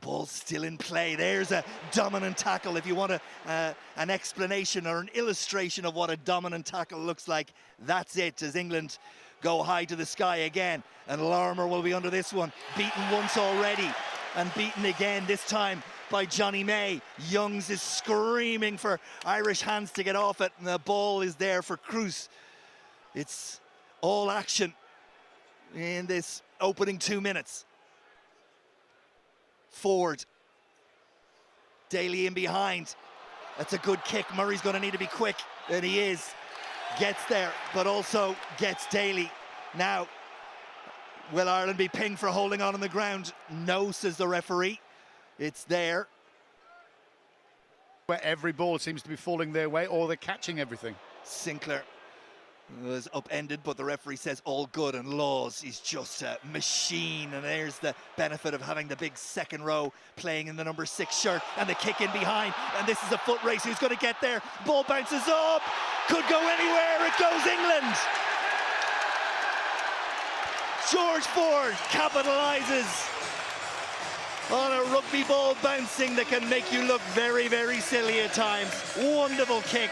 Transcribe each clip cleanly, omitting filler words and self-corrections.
Ball still in play. There's a dominant tackle. If you want an explanation or an illustration of what a dominant tackle looks like, that's it, as England go high to the sky again. And Larmour will be under this one. Beaten once already and beaten again, this time by Johnny May. Youngs is screaming for Irish hands to get off it, and the ball is there for Cruz. It's all action in this opening 2 minutes. Forward, Daly in behind. That's a good kick. Murray's going to need to be quick, and he is. Gets there, but also gets Daly. Now, will Ireland be pinged for holding on the ground? No, says the referee. It's there. Where every ball seems to be falling their way, or they're catching everything. Sinclair was upended, but the referee says all good, and Laws is just a machine. And there's the benefit of having the big second row playing in the number 6 shirt, and the kick in behind, and this is a foot race. Who's going to get there? Ball bounces up, could go anywhere. It goes England. George Ford capitalizes on a rugby ball bouncing that can make you look very, very silly at times. Wonderful kick.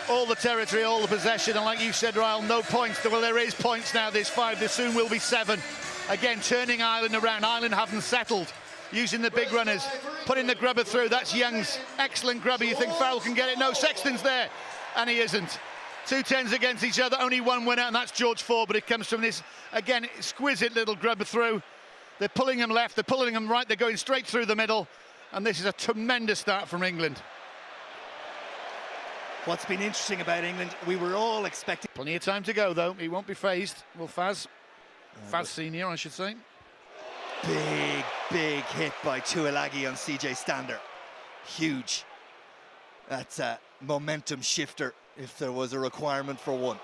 All the territory, all the possession, and like you said, Ryle, no points. Well, there is points now. There's 5. There soon will be 7. Again, turning Ireland around. Ireland haven't settled. Using the big runners, putting the grubber through. That's Young's excellent grubber. You think Farrell can get it? No, Sexton's there, and he isn't. 2 10s against each other, only one winner, and that's George Ford. But it comes from this, again, exquisite little grubber through. They're pulling him left, they're pulling him right, they're going straight through the middle, and this is a tremendous start from England. What's been interesting about England, we were all expecting... Plenty of time to go, though. He won't be phased. Well, Faz Senior, I should say. Big, big hit by Tuilagi on CJ Stander. Huge. That's a momentum shifter, if there was a requirement for one.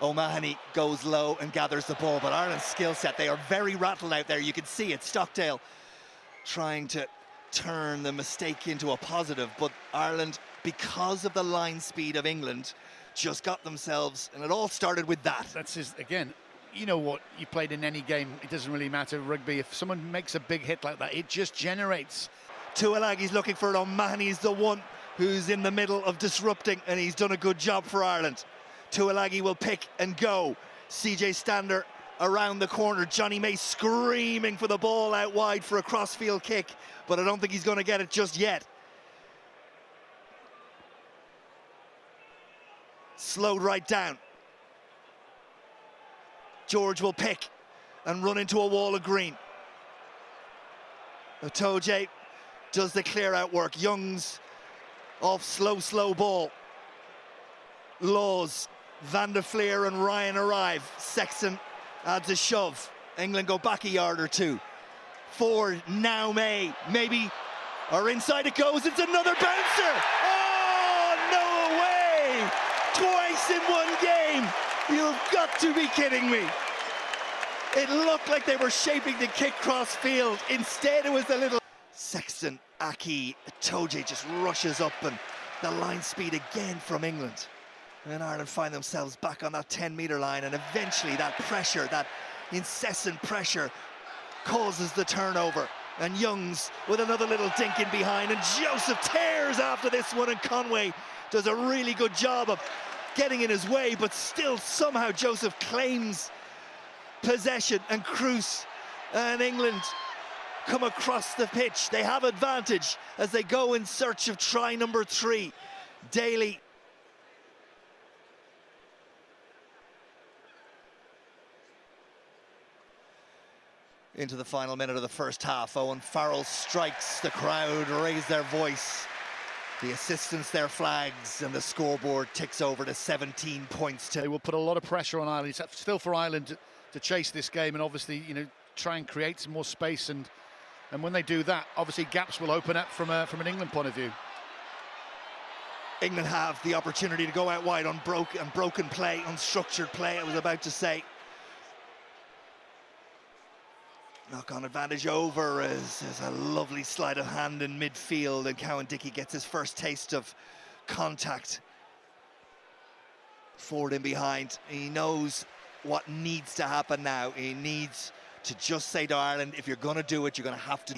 O'Mahony goes low and gathers the ball, but Ireland's skill set, they are very rattled out there. You can see it. Stockdale trying to turn the mistake into a positive, but Ireland, because of the line speed of England, just got themselves, and it all started with that. That's his, again, you know what, you played in any game, it doesn't really matter, rugby, if someone makes a big hit like that, it just generates. Tuilagi's looking for it. O'Mahony's the one who's in the middle of disrupting, and he's done a good job for Ireland. Tuilagi will pick and go. CJ Stander around the corner. Johnny May screaming for the ball out wide for a crossfield kick, but I don't think he's going to get it just yet. Slowed right down. George will pick and run into a wall of green. Otoje does the clear out work. Youngs off slow ball. Laws, Van der Fleer and Ryan arrive. Sexton adds a shove. England go back a yard or 2. Ford, now May, maybe, or inside it goes. It's another bouncer. Oh, no way! Twice in one game. You've got to be kidding me. It looked like they were shaping the kick cross field. Instead, it was a little... Sexton, Aki, Toje just rushes up, and the line speed again from England. And Ireland find themselves back on that 10-metre line, and eventually that pressure, that incessant pressure, causes the turnover. And Youngs with another little dink in behind, and Joseph tears after this one, and Conway does a really good job of getting in his way, but still somehow Joseph claims possession, and Cruz and England come across the pitch. They have advantage as they go in search of try number 3. Daly into the final minute of the first half. Owen Farrell strikes. The crowd raise their voice. The assistants their flags, and the scoreboard ticks over to 17 points. They will put a lot of pressure on Ireland. It's still for Ireland to chase this game and obviously, you know, try and create some more space. And when they do that, obviously gaps will open up from an England point of view. England have the opportunity to go out wide on broken play, unstructured play, I was about to say. Knock-on advantage over as a lovely sleight of hand in midfield, and Cowan Dickey gets his first taste of contact. Ford in behind. He knows what needs to happen now. He needs to just say to Ireland, if you're going to do it, you're going to have to.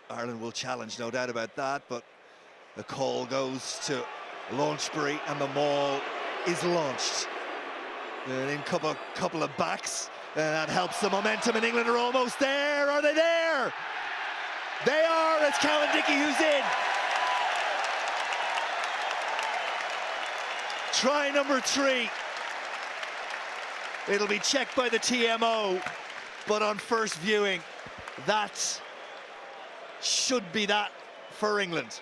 Ireland will challenge, no doubt about that, but the call goes to Launchbury and the maul is launched. And in couple of backs, and that helps the momentum, and England are almost there. Are they there? They are. It's Cowan-Dickie who's in. Try number 3. It'll be checked by the TMO, but on first viewing, that should be that for England.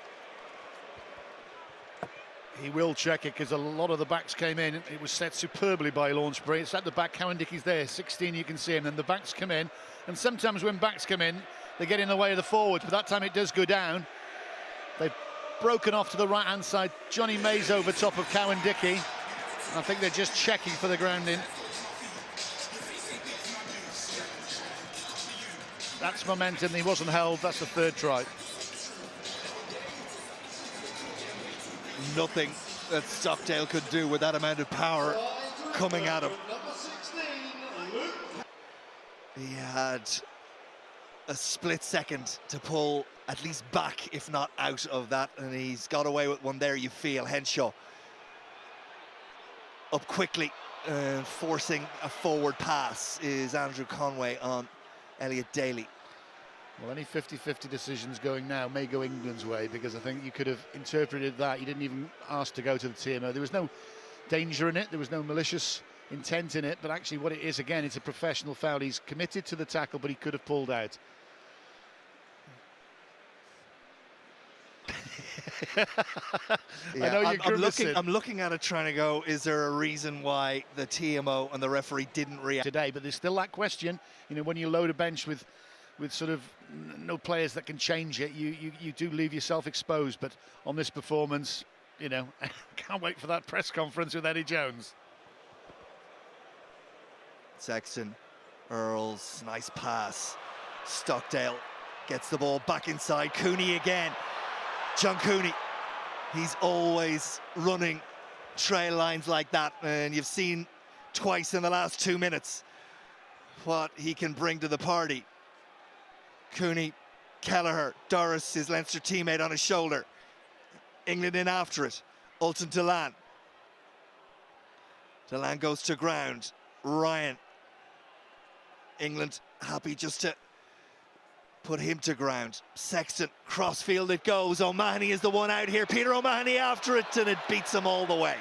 He will check it because a lot of the backs came in. It was set superbly by Launchbury. It's at the back. Cowan-Dickie's there, 16, you can see him. And the backs come in. And sometimes when backs come in, they get in the way of the forwards. But that time it does go down. They've broken off to the right-hand side. Johnny Mays over top of Cowan-Dickie. I think they're just checking for the grounding. That's momentum. He wasn't held. That's the 3rd try. Nothing that Stockdale could do with that amount of power coming at him. He had a split second to pull at least back, if not out of that, and he's got away with one there, you feel. Henshaw up quickly, forcing a forward pass is Andrew Conway on Elliot Daly. Well, any 50-50 decisions going now may go England's way, because I think you could have interpreted that. You didn't even ask to go to the TMO. There was no danger in it. There was no malicious intent in it. But actually what it is, again, it's a professional foul. He's committed to the tackle, but he could have pulled out. Yeah, I know you're grimacing. I'm looking at it trying to go, is there a reason why the TMO and the referee didn't react today? But there's still that question. You know, when you load a bench with sort of no players that can change it, you do leave yourself exposed. But on this performance, you know, can't wait for that press conference with Eddie Jones. Sexton, Earls, nice pass. Stockdale gets the ball back inside. Cooney again. John Cooney, he's always running trail lines like that, and you've seen twice in the last 2 minutes what he can bring to the party. Cooney, Kelleher, Doris, his Leinster teammate, on his shoulder. England in after it. Ulton Delan. Delan goes to ground. Ryan. England happy just to put him to ground. Sexton, crossfield it goes. O'Mahony is the one out here. Peter O'Mahony after it, and it beats him all the way.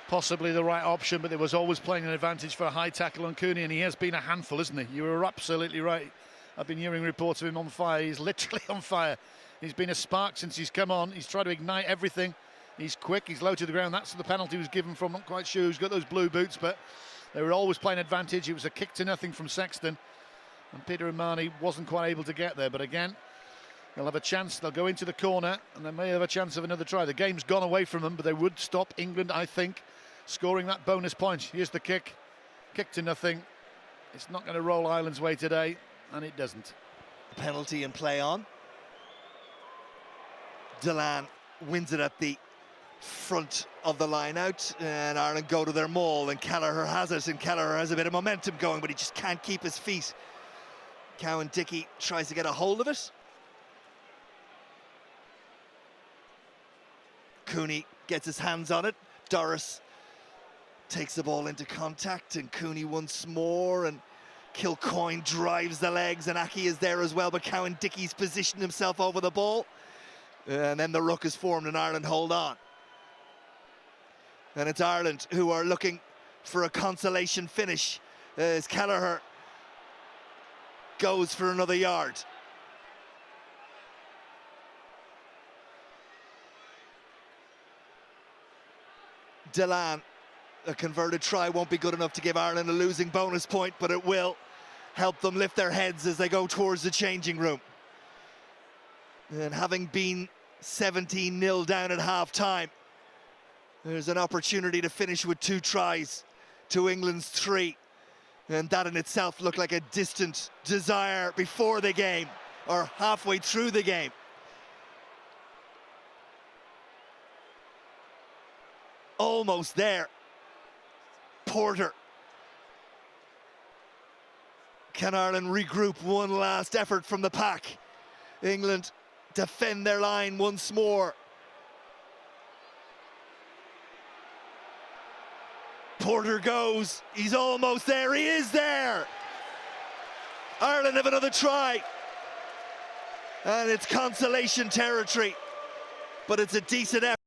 Possibly the right option, but there was always playing an advantage for a high tackle on Cooney, and he has been a handful, isn't he? You were absolutely right. I've been hearing reports of him on fire. He's literally on fire. He's been a spark since he's come on. He's tried to ignite everything. He's quick, he's low to the ground. That's the penalty was given from. Not quite sure who's got those blue boots, but they were always playing advantage. It was a kick to nothing from Sexton, and Peter O'Mahony wasn't quite able to get there. But again, they'll have a chance. They'll go into the corner, and they may have a chance of another try. The game's gone away from them, but they would stop England, I think, scoring that bonus point. Here's the kick. Kick to nothing. It's not going to roll Ireland's way today, and it doesn't. Penalty and play on. Delan wins it at the front of the line out, and Ireland go to their maul, and Kelleher has it, and Kelleher has a bit of momentum going, but he just can't keep his feet. Cowan-Dickie tries to get a hold of it. Cooney gets his hands on it. Doris takes the ball into contact, and Cooney once more, and Kilcoyne drives the legs, and Aki is there as well, but Cowan-Dickie's positioned himself over the ball, and then the ruck is formed, and Ireland hold on. And it's Ireland who are looking for a consolation finish as Kelleher goes for another yard. Delan, a converted try won't be good enough to give Ireland a losing bonus point, but it will help them lift their heads as they go towards the changing room. And having been 17-0 down at half-time, there's an opportunity to finish with 2 tries to England's 3. And that in itself looked like a distant desire before the game, or halfway through the game. Almost there. Porter. Can Ireland regroup? One last effort from the pack. England defend their line once more. Porter goes, he's almost there, he is there! Ireland have another try. And it's consolation territory, but it's a decent effort.